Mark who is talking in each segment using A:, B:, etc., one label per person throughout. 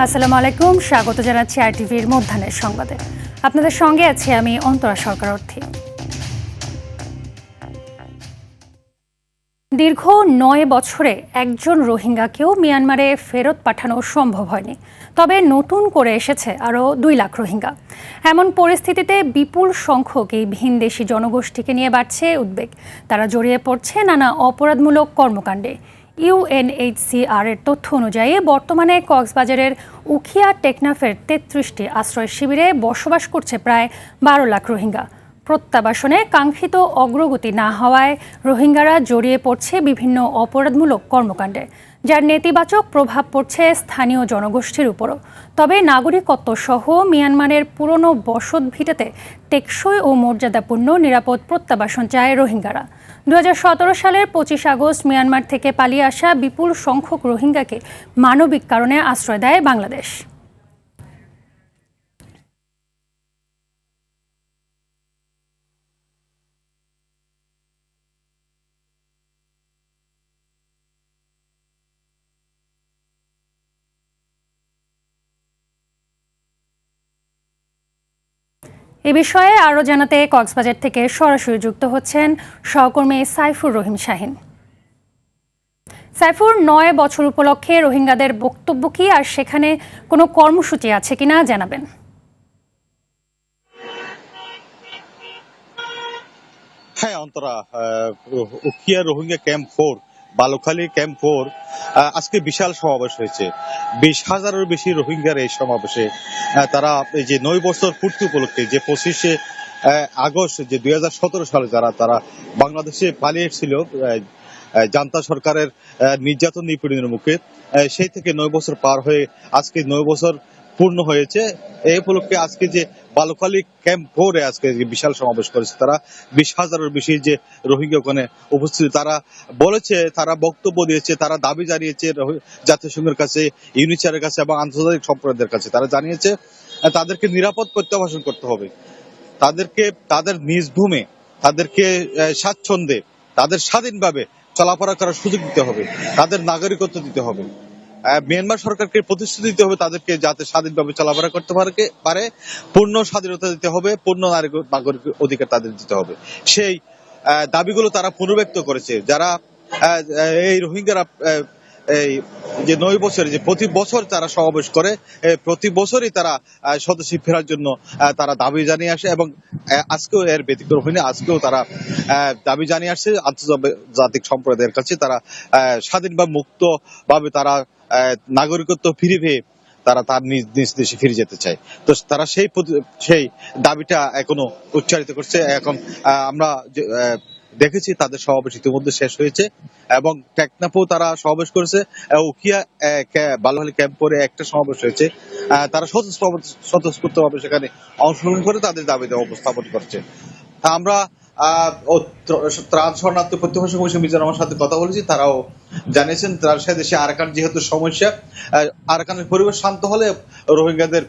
A: আসসালামু আলাইকুম, স্বাগত জানাচ্ছি আরটিভির মধ্যাহ্নের সংবাদে। আপনাদের সঙ্গে আছি আমি অন্তরা সরকার অর্থী। দীর্ঘ ৯ বছরে একজন রোহিঙ্গাকেও মিয়ানমারে ফেরত পাঠানো সম্ভব হয়নি। তবে নতুন করে এসেছে আরও ২ লাখ রোহিঙ্গা। এমন পরিস্থিতিতে বিপুল সংখ্যক এই ভিনদেশি জনগোষ্ঠীকে নিয়ে বাড়ছে উদ্বেগ। তারা জড়িয়ে পড়ছে নানা অপরাধমূলক কর্মকাণ্ডে। ইউএনএইচসিআর এর তথ্য অনুযায়ী বর্তমানে কক্সবাজারের উখিয়া টেকনাফের ৩৩টি আশ্রয় শিবিরে বসবাস করছে প্রায় ১২ লাখ রোহিঙ্গা। প্রত্যাবাসনে কাঙ্ক্ষিত অগ্রগতি না হওয়ায় রোহিঙ্গারা জড়িয়ে পড়ছে বিভিন্ন অপরাধমূলক কর্মকাণ্ডে, যার নেতিবাচক প্রভাব পড়ছে স্থানীয় জনগোষ্ঠীর উপরও। তবে নাগরিকত্ব সহ মিয়ানমারের পুরনো বসত ভিটাতে টেকসই ও মর্যাদাপূর্ণ নিরাপদ প্রত্যাবাসন চায় রোহিঙ্গারা। ২০১৭ সালের ২৫ আগস্ট মিয়ানমার থেকে পালিয়ে আসা বিপুল সংখ্যক রোহিঙ্গাকে মানবিক কারণে আশ্রয় দেয় বাংলাদেশ। এ বিষয়ে আরও জানাতে কক্সবাজার থেকে সরাসরি যুক্ত হচ্ছেন সহকর্মী সাইফুর রহিম শাহিন। সাইফুর, ৯ বছর উপলক্ষে রোহিঙ্গাদের বক্তব্য কি, আর সেখানে কোনো কর্মসূচি আছে কিনা জানাবেন।
B: হ্যাঁ অন্তরা, উখিয়া রোহিঙ্গা ক্যাম্প 4, বালুখালী ক্যাম্প 4 আজকে বিশাল সমাবেশ হয়েছে। ২০,০০০-এর বেশি রোহিঙ্গার এই সমাবেশে তারা এই যে ৯ বছর পূর্তি উপলক্ষে যে ২৫শে আগস্ট যে ২০১৭ সালে তারা বাংলাদেশে পালিয়ে এসেছিল জান্তা সরকারের নির্যাতন নিপীড়নের মুখে, সেই থেকে ৯ বছর পার হয়ে আজকে ৯ বছর পূর্ণ হয়েছে। এই উপলক্ষে আজকে যে বালুখালী ক্যাম্প 4-এ আজকে বিশাল সমাবেশ করেছে তারা, ২০,০০০-এর বেশি যে রোহিঙ্গা ওখানে উপস্থিত। তারা বলেছে, তারা বক্তব্য দিয়েছে, তারা দাবি জানিয়েছে জাতিসংঘের কাছে, ইউনিচারের কাছে এবং আন্তর্জাতিক সম্প্রদায়ের কাছে। তারা জানিয়েছে তাদেরকে নিরাপদ প্রত্যাবাসন করতে হবে, তাদেরকে তাদের নিজ ভূমে, তাদেরকে স্বাচ্ছন্দ্যে, তাদের স্বাধীনভাবে চলাফেরা করার সুযোগ দিতে হবে, তাদের নাগরিকত্ব দিতে হবে। মিয়ানমার সরকারকে প্রতিশ্রুতি দিতে হবে তাদেরকে যাতে স্বাধীনভাবে চলাফেরা করতে পারে, পূর্ণ স্বাধীনতা দিতে হবে, পূর্ণ নাগরিক অধিকার তাদের দিতে হবে। সেই দাবিগুলো তারা পুনর্ব্যক্ত করেছে। যারা এই রোহিঙ্গারা এই যে ৯ বছরে যে প্রতি বছর তারা সমাবেশ করে, প্রতি বছরই তারা স্বদেশে ফেরার জন্য তারা দাবি জানিয়ে আসে এবং আজকেও এর ব্যতিক্রম হয়নি। আজকেও তারা দাবি জানিয়ে আসছে আন্তর্জাতিক সম্প্রদায়ের কাছে। তারা স্বাধীন বা মুক্ত ভাবে তারা নাগরিকত্ব ফিরে পেয়ে তারা তার নিজ দেশে ফিরে যেতে চায়। তো তারা সেই দাবিটা এখনো উচ্চারিত করছে। এখন আমরা দেখেছি তাদের সমাবেশ ইতিমধ্যে শেষ হয়েছে এবং টেকনাফেও তারা সমাবেশ করেছে। উখিয়া বালুখালী ক্যাম্প 4-এ একটা সমাবেশ হয়েছে। তারা স্বতঃস্ফূর্তভাবে সেখানে অংশগ্রহণ করে তাদের দাবি উপস্থাপন করছে। আমরা ত্রাণ শরণার্থী প্রত্যাবাসন কমিশন মিজানুর আমার সাথে কথা বলেছি, তারাও জানিয়েছেন তার সাথে দেশে আরাকান যেহেতু সমস্যা, আরাকানের পরিবেশ শান্ত হলে রোহিঙ্গাদের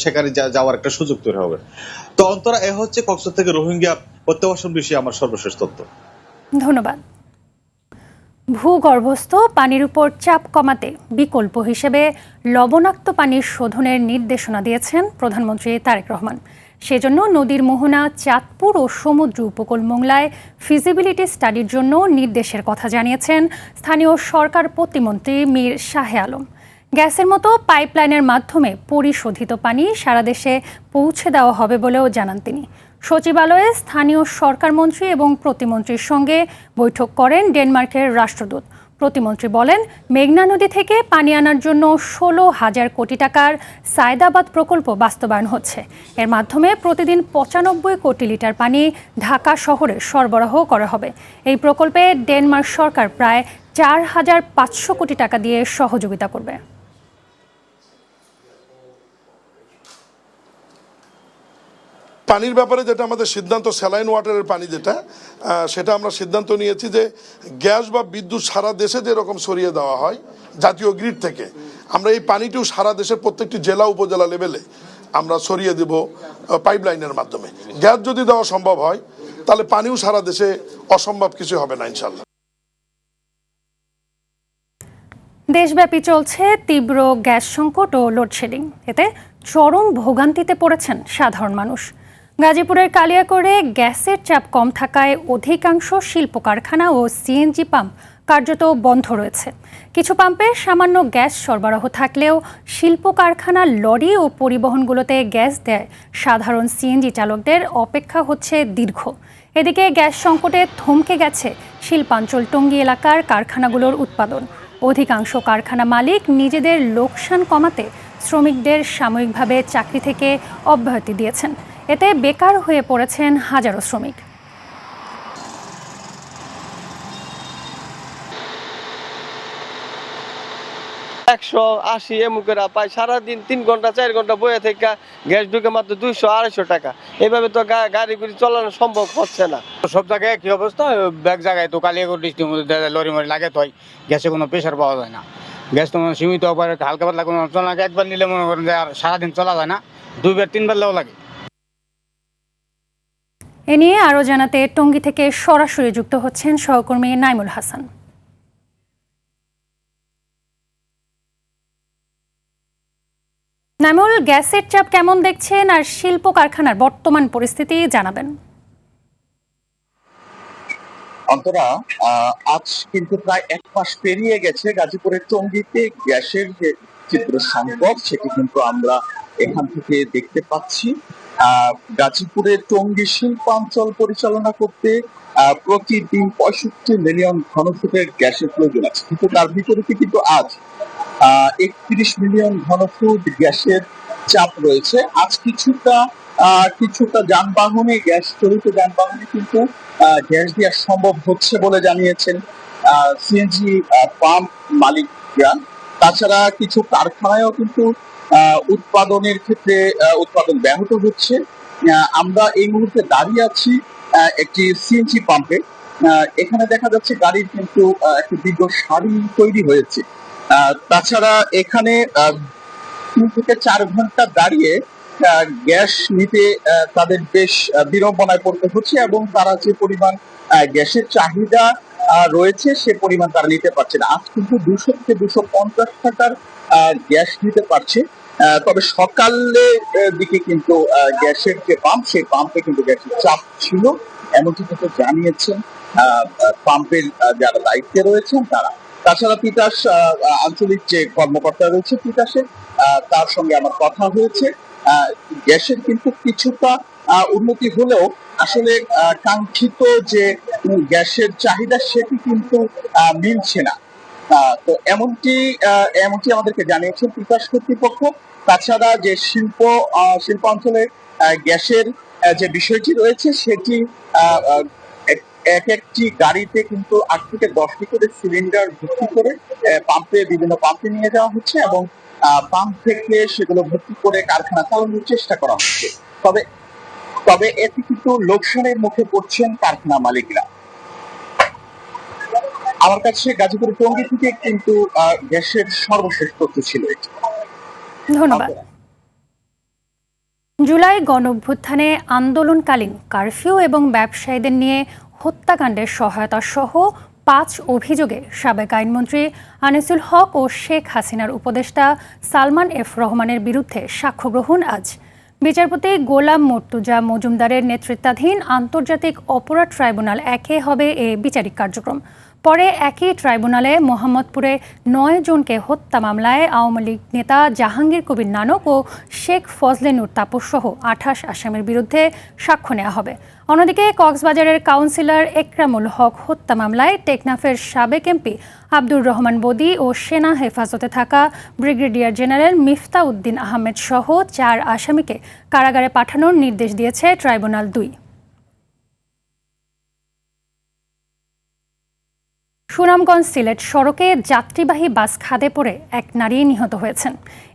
B: সেখানে যাওয়ার একটা সুযোগ তৈরি হবে। তো অন্তরা, এ হচ্ছে কক্সবাজার থেকে রোহিঙ্গা প্রত্যাবাসন বিষয়ে আমার সর্বশেষ তথ্য।
A: ধন্যবাদ। ভূগর্ভস্থ পানির উপর চাপ কমাতে বিকল্প হিসেবে লবণাক্ত পানি শোধনের নির্দেশনা দিয়েছেন প্রধানমন্ত্রী তারেক রহমান। সেজন্য নদীর মোহনা, চাঁদপুর ও সমুদ্র উপকূল মোংলায় ফিজিবিলিটি স্টাডির জন্য নির্দেশের কথা জানিয়েছেন স্থানীয় সরকার প্রতিমন্ত্রী মীর শাহে আলম। গ্যাসের মতো পাইপলাইনের মাধ্যমে পরিশোধিত পানি সারা দেশে পৌঁছে দেওয়া হবে বলেও জানান তিনি। সচিবালয়ে স্থানীয় সরকারমন্ত্রী এবং প্রতিমন্ত্রীর সঙ্গে বৈঠক করেন ডেনমার্কের রাষ্ট্রদূত। প্রতিমন্ত্রী বলেন, মেঘনা নদী থেকে পানি আনার জন্য ১৬,০০০ কোটি টাকার সায়দাবাদ প্রকল্প বাস্তবায়ন হচ্ছে। এর মাধ্যমে প্রতিদিন ৯৫ কোটি লিটার পানি ঢাকা শহরে সরবরাহ করা হবে। এই প্রকল্পে ডেনমার্ক সরকার প্রায় ৪,৫০০ কোটি টাকা দিয়ে সহযোগিতা করবে।
C: পানির ব্যাপারে যেটা আমাদের সিদ্ধান্ত, স্যালাইন ওয়াটারের পানি সেটা আমরা সিদ্ধান্ত নিয়েছি যে গ্যাস বা বিদ্যুৎ সারা দেশে যেরকম সরিয়ে দেওয়া হয় জাতীয় গ্রিড থেকে, আমরা এই পানিটিও সারা দেশের প্রত্যেকটি জেলা উপজেলা লেভেলে আমরা সরিয়ে দেব পাইপলাইনের মাধ্যমে। গ্যাস যদি দেওয়া সম্ভব হয় তাহলে পানিও সারা দেশে অসম্ভব কিছু হবে না ইনশাল্লাহ।
A: দেশব্যাপী চলছে তীব্র গ্যাস সংকট ও লোডশেডিং। এতে চরম ভোগান্তিতে পড়েছেন সাধারণ মানুষ। গাজীপুরের কালিয়াকৈরে গ্যাসের চাপ কম থাকায় অধিকাংশ শিল্প কারখানা ও সিএনজি পাম্প কার্যত বন্ধ রয়েছে। কিছু পাম্পে সামান্য গ্যাস সরবরাহ থাকলেও শিল্প কারখানার লরি ও পরিবহনগুলোতে গ্যাস দেয় সাধারণ সিএনজি চালকদের অপেক্ষা হচ্ছে দীর্ঘ। এদিকে গ্যাস সংকটে থমকে গেছে শিল্পাঞ্চল টঙ্গী এলাকার কারখানাগুলোর উৎপাদন। অধিকাংশ কারখানা মালিক নিজেদের লোকসান কমাতে শ্রমিকদের সাময়িকভাবে চাকরি থেকে অব্যাহতি দিয়েছেন। এতে বেকার হয়ে পড়েছেন হাজারো শ্রমিক।
D: এমুকেরা পায় সারাদিন 3 ঘন্টা 4 ঘন্টা বয়ে থেকে গ্যাস ঢুকে মাত্র 200-250 টাকা। এইভাবে তো গাড়ি গুড়ি চালানো সম্ভব হচ্ছে না।
E: সব জায়গায় কি অবস্থা, এক জায়গায় তো কালিয়াকৈর ডিস্ট্রিক্টের মধ্যে লরি মরি লাগে তো গ্যাসে কোনো প্রেশার পাওয়া যায় না। গ্যাস তো সীমিত অপারে হালকা পাতলা কোনো চলা লাগে, একবার নিলে মনে করেন যে আর সারাদিন চলা যায় না, 2বার 3বার লেও লাগে।
A: এ নিয়ে আরও জানাতে টঙ্গী থেকে সরাসরি যুক্ত হচ্ছেন সহকর্মী নাইমুল হাসান। নাইমুল, গ্যাসের চাপ কেমন দেখছেন আর শিল্প কারখানার বর্তমান পরিস্থিতি জানাবেন।
F: অন্তরা, আজ কিন্তু প্রায় 1 মাস পেরিয়ে গেছে গাজীপুরের টঙ্গীতে গ্যাসের যে তীব্র সংকট সেটি কিন্তু আমরা এখান থেকে দেখতে পাচ্ছি। গাজীপুরের টঙ্গী শিল্পাঞ্চল পরিচালনা করতে প্রতিদিন 65 মিলিয়ন ঘনফুটের গ্যাসের প্রয়োজন আছে, কিন্তু তার বিপরীতে কিন্তু আজ 31 মিলিয়ন ঘনফুট গ্যাসের চাপ রয়েছে। আজ কিছুটা যানবাহনে গ্যাস চালিত যানবাহনে কিন্তু গ্যাস দেওয়া সম্ভব হচ্ছে বলে জানিয়েছেন সিএনজি পাম্প মালিকরা। তাছাড়া কিছু কারখানায়ও কিন্তু উৎপাদনের ক্ষেত্রে উৎপাদন ব্যাহত হচ্ছে। আমরা এই মুহূর্তে দাঁড়িয়ে আছি একটি সিএনজি পাম্পে। এখানে দেখা যাচ্ছে গাড়ির কিন্তু একটি দীর্ঘ সারি তৈরি হয়েছে। তাছাড়া এখানে 3 থেকে 4 ঘন্টা দাঁড়িয়ে গ্যাস নিতে তাদের বেশ বিড়ম্বনায় পড়তে হচ্ছে, এবং তারা যে পরিমাণ গ্যাসের চাহিদা রয়েছে সে পরিমাণ তারা নিতে পারছে না। আজ কিন্তু 200 থেকে 250 টাকার গ্যাস নিতে পারছে। তবে সকালের দিকে কিন্তু গ্যাসের যে পাম্প সেই পাম্পে কিন্তু গ্যাসের চাপ ছিল, এমনকি কিন্তু জানিয়েছেন পাম্পের যারা দায়িত্বে রয়েছেন তারা। তাছাড়া তিতাস আঞ্চলিক যে কর্মকর্তা রয়েছে তিতাসে, তার সঙ্গে আমার কথা হয়েছে। গ্যাসের কিন্তু কিছুটা উন্নতি হলেও আসলে কাঙ্ক্ষিত যে গ্যাসের চাহিদা সেটি কিন্তু মিলছে না। তো এমনটি আমাদেরকে জানিয়েছেন তিতাস কর্তৃপক্ষ। তাছাড়া যে শিল্পাঞ্চলে গ্যাসের যে বিষয়টি রয়েছে সেটি একটি গাড়িতে কিন্তু 8 থেকে 10টি করে সিলিন্ডার ভর্তি করে বিভিন্ন পাম্পে নিয়ে যাওয়া হচ্ছে, এবং পাম্প থেকে সেগুলো ভর্তি করে কারখানা চালানোর চেষ্টা করা হচ্ছে। তবে এতে কিন্তু লোকসানের মুখে পড়ছেন কারখানা মালিকরা। আমার কাছে গাজীপুরের টঙ্গী থেকে কিন্তু গ্যাসের সর্বশেষ তথ্য ছিল এটি।
A: ধন্যবাদ। জুলাই গণঅভ্যুত্থানে আন্দোলনকালীন কারফিউ এবং ব্যবসায়ীদের নিয়ে হত্যাকাণ্ডের সহায়তা সহ 5 অভিযোগে সাবেক আইনমন্ত্রী আনিসুল হক ও শেখ হাসিনার উপদেষ্টা সালমান এফ রহমানের বিরুদ্ধে সাক্ষ্য গ্রহণ আজ। বিচারপতি গোলাম মর্তুজা মজুমদারের নেতৃত্বাধীন আন্তর্জাতিক অপরাধ ট্রাইব্যুনাল 1-এ হবে এ বিচারিক কার্যক্রম। পরে একই ট্রাইব্যুনালে মোহাম্মদপুরে 9 জনকে হত্যা মামলায় আওয়ামী লীগ নেতা জাহাঙ্গীর কবির নানক ও শেখ ফজলে নূর তাপস সহ 28 আসামির বিরুদ্ধে সাক্ষ্য নেওয়া হবে। অন্যদিকে কক্সবাজারের কাউন্সিলর একরামুল হক হত্যা মামলায় টেকনাফের সাবেক এমপি আব্দুর রহমান বদি ও সেনা হেফাজতে থাকা ব্রিগেডিয়ার জেনারেল মিফতা উদ্দিন আহমেদ সহ 4 আসামিকে কারাগারে পাঠানোর নির্দেশ দিয়েছে ট্রাইব্যুনাল 2। সুনামগঞ্জ সিলেট সড়কে যাত্রীবাহী বাস খাদে পড়ে এক নারী নিহত হয়েছেন।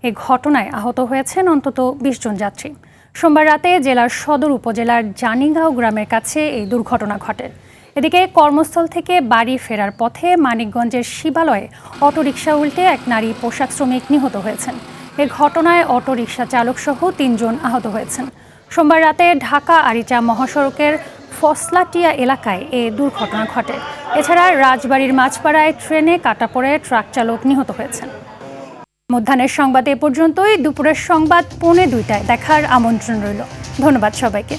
A: এই ঘটনায় আহত হয়েছেন অন্তত 20 জন যাত্রী। সোমবার রাতে জেলার সদর উপজেলার জানিগাঁও গ্রামের কাছে এই দুর্ঘটনা ঘটে। এদিকে কর্মস্থল থেকে বাড়ি ফেরার পথে মানিকগঞ্জের শিবালয়ে অটোরিকশা উল্টে এক নারী পোশাক শ্রমিক নিহত হয়েছেন। এ ঘটনায় অটোরিকশা চালক সহ 3 জন আহত হয়েছেন। সোমবার রাতে ঢাকা আরিচা মহাসড়কের ফসলাটিয়া এলাকায় এ দুর্ঘটনা ঘটে। এছাড়া রাজবাড়ির মাঝপাড়ায় ট্রেনে কাটা পড়ে ট্রাক চালক নিহত হয়েছেন। মধ্যাহ্নের সংবাদ এ পর্যন্তই। দুপুরের সংবাদ 1:45টায় দেখার আমন্ত্রণ রইল। ধন্যবাদ সবাইকে।